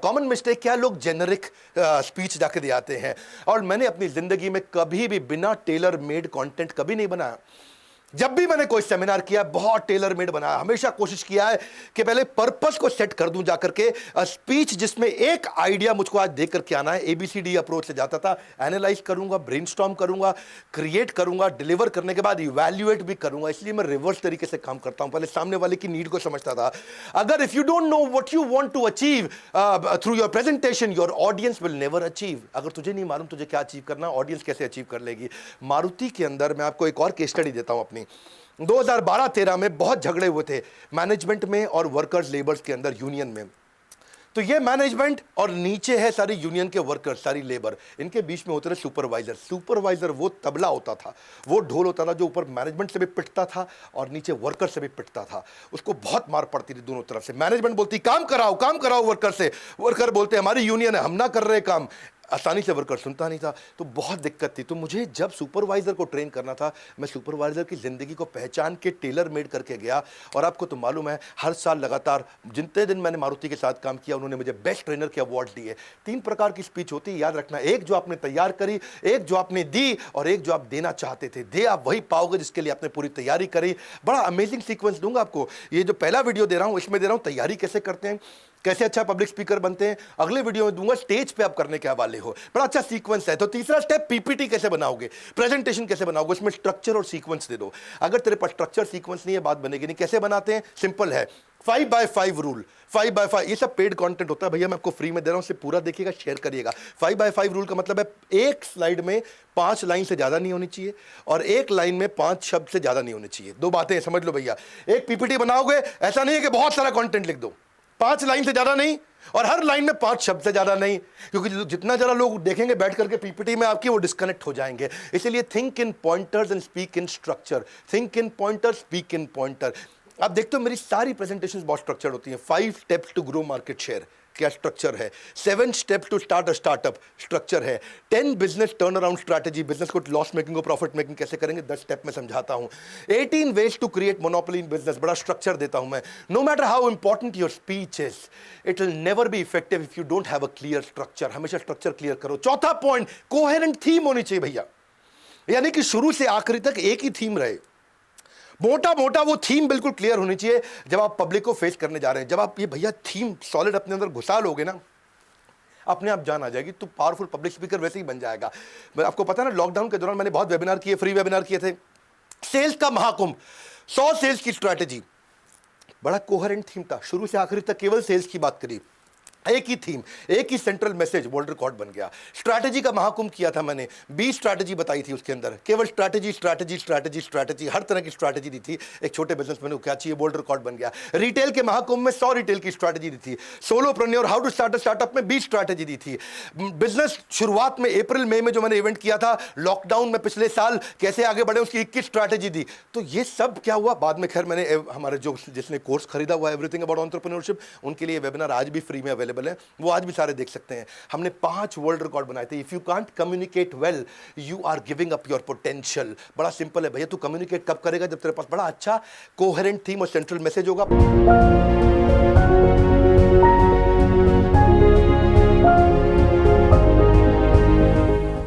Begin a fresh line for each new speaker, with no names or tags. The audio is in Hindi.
कॉमन मिस्टेक क्या है, लोग जेनरिक स्पीच जाके दे आते हैं। और मैंने अपनी जिंदगी में कभी भी बिना टेलर मेड कंटेंट कभी नहीं बनाया। जब भी मैंने कोई सेमिनार किया बहुत टेलर मेड बनाया, हमेशा कोशिश किया है कि पहले पर्पस को सेट कर दूं जाकर के। स्पीच जिसमें एक आइडिया मुझको आज देख करके आना है, एबीसीडी अप्रोच से जाता था, एनालाइज करूंगा, ब्रेनस्टॉर्म करूंगा, क्रिएट करूंगा, डिलीवर करने के बाद इवैल्यूएट भी करूंगा। इसलिए मैं रिवर्स तरीके से काम करता हूं, पहले सामने वाले की नीड को समझता था। अगर if you don't know what you want to achieve through your presentation, your audience will never achieve. अगर तुझे नहीं मालूम तुझे क्या अचीव करना, ऑडियंस कैसे अचीव कर लेगी। मारुति के अंदर मैं आपको एक और केस स्टडी देता हूं अपनी। 2012-13 में बहुत झगड़े हुए थे मैनेजमेंट में और वर्कर्स लेबर्स के अंदर, यूनियन में। तो ये मैनेजमेंट और नीचे है सारी यूनियन के वर्कर्स, सारी लेबर, इनके बीच में होते रहे सुपरवाइजर। सुपरवाइजर वो तबला होता था, वो ढोल होता था जो ऊपर मैनेजमेंट से भी पिटता था और नीचे वर्कर से भी पिटता था। उसको बहुत मार पड़ती थी दोनों तरफ से। मैनेजमेंट बोलती काम कराओ वर्कर से, वर्कर बोलते हमारी यूनियन है हम ना कर रहे काम। आसानी से वर्कर सुनता नहीं था, तो बहुत दिक्कत थी। तो मुझे जब सुपरवाइजर को ट्रेन करना था, मैं सुपरवाइजर की जिंदगी को पहचान के टेलर मेड करके गया। और आपको तो मालूम है हर साल लगातार जितने दिन मैंने मारुति के साथ काम किया, उन्होंने मुझे बेस्ट ट्रेनर के अवार्ड दिए। 3 प्रकार की स्पीच होती है, याद रखना, एक जो आपने तैयार करी, एक जो आपने दी, और एक जो आप देना चाहते थे। दे आप वही पाओगे जिसके लिए आपने पूरी तैयारी करी। बड़ा अमेजिंग सीक्वेंस दूंगा आपको। ये जो पहला वीडियो दे रहा हूं इसमें दे रहा हूं तैयारी कैसे करते हैं, कैसे अच्छा पब्लिक स्पीकर बनते हैं। अगले वीडियो में दूंगा स्टेज पे आप करने के हवाले हो, बड़ा अच्छा सीक्वेंस है। तो तीसरा स्टेप, पीपीटी कैसे बनाओगे, प्रेजेंटेशन कैसे बनाओगे, उसमें स्ट्रक्चर और सीक्वेंस दे दो। अगर तेरे पास स्ट्रक्चर सीक्वेंस नहीं है बात बनेगी नहीं। कैसे बनाते हैं, सिंपल है, 5x5 रूल। 5x5 ये सब पेड कंटेंट होता है भैया, मैं आपको फ्री में दे रहा हूं, इसे पूरा देखिएगा, शेयर करिएगा। 5x5 रूल का मतलब है एक स्लाइड में 5 लाइन से ज्यादा नहीं होनी चाहिए और एक लाइन में 5 शब्द से ज्यादा नहीं होनी चाहिए। 2 बातें समझ लो भैया। एक पीपीटी बनाओगे, ऐसा नहीं है कि बहुत सारा कंटेंट लिख दो, 5 लाइन से ज्यादा नहीं और हर लाइन में 5 शब्द से ज्यादा नहीं, क्योंकि जितना ज्यादा लोग देखेंगे बैठ करके पीपीटी में आपकी, वो डिस्कनेक्ट हो जाएंगे। इसलिए think in pointers and speak in structure. Think in pointer, speak in pointer. आप देखते हो मेरी सारी प्रेजेंटेशंस बहुत स्ट्रक्चर्ड होती हैं। 5 steps to grow market share, क्या स्ट्रक्चर है। 7 steps to start a startup, structure है। 10 business turn around strategy, business को लॉस मेकिंग को प्रॉफिट मेकिंग कैसे करेंगे, 10 स्टेप में समझाता हूं। 18 ways to create monopoly in business, बड़ा स्ट्रक्चर देता हूं मैं। No matter how important your speech is, it will never be effective if you don't have a clear structure. हमेशा स्ट्रक्चर क्लियर करो। चौथा पॉइंट, कोहेरेंट थीम होनी चाहिए भैया, यानी कि शुरू से आखिरी तक एक ही थीम रहे। मोटा मोटा वो थीम बिल्कुल क्लियर होनी चाहिए जब आप पब्लिक को फेस करने जा रहे हैं। जब आप ये भैया थीम सॉलिड अपने अंदर घुसा लोगे ना, अपने आप जान आ जाएगी, तो पावरफुल पब्लिक स्पीकर वैसे ही बन जाएगा। आपको पता है ना, लॉकडाउन के दौरान मैंने बहुत वेबिनार किए, फ्री वेबिनार किए थे। सेल्स का महाकुंभ, 100 सेल्स की स्ट्रैटेजी, बड़ा कोहेरेंट थीम था, शुरू से आखिरी तक केवल सेल्स की बात करी, एक ही थीम, एक ही सेंट्रल मैसेज, वर्ल्ड रिकॉर्ड बन गया। स्ट्रैटेजी का महाकुंभ किया था मैंने, 20 स्ट्रैटेजी बताई थी उसके अंदर, केवल स्ट्रैटेजी स्ट्रैटेजी स्ट्रैटेजी स्ट्रैटेजी, हर तरह की स्ट्रैटेजी दी थी। एक छोटे बिजनेसमैन को क्या चाहिए, वर्ल्ड रिकॉर्ड बन गया। रिटेल के महाकुंभ में 100 रिटेल की स्ट्रैटेजी दी थी। Solopreneur, how to start a startup में 20 स्ट्रैटेजी दी थी। बिजनेस शुरुआत में अप्रैल मई में जो मैंने इवेंट किया था, लॉकडाउन में पिछले साल कैसे आगे बढ़े उसकी 21 स्ट्रैटेजी दी। तो ये सब क्या हुआ बाद में, खैर मैंने हमारे जो जिसने कोर्स खरीदा हुआ एवरीथिंग अबाउट एंटरप्रेन्योरशिप, उनके लिए वेबिनार आज भी फ्री में अवेलेबल है, वो आज भी सारे देख सकते हैं। हमने 5 वर्ल्ड रिकॉर्ड बनाए थे। If you can't communicate well, you are giving up your potential. बड़ा सिंपल है भैया, तू कम्युनिकेट कब करेगा, जब तेरे पास बड़ा अच्छा कोहेरेंट थीम और सेंट्रल मैसेज होगा।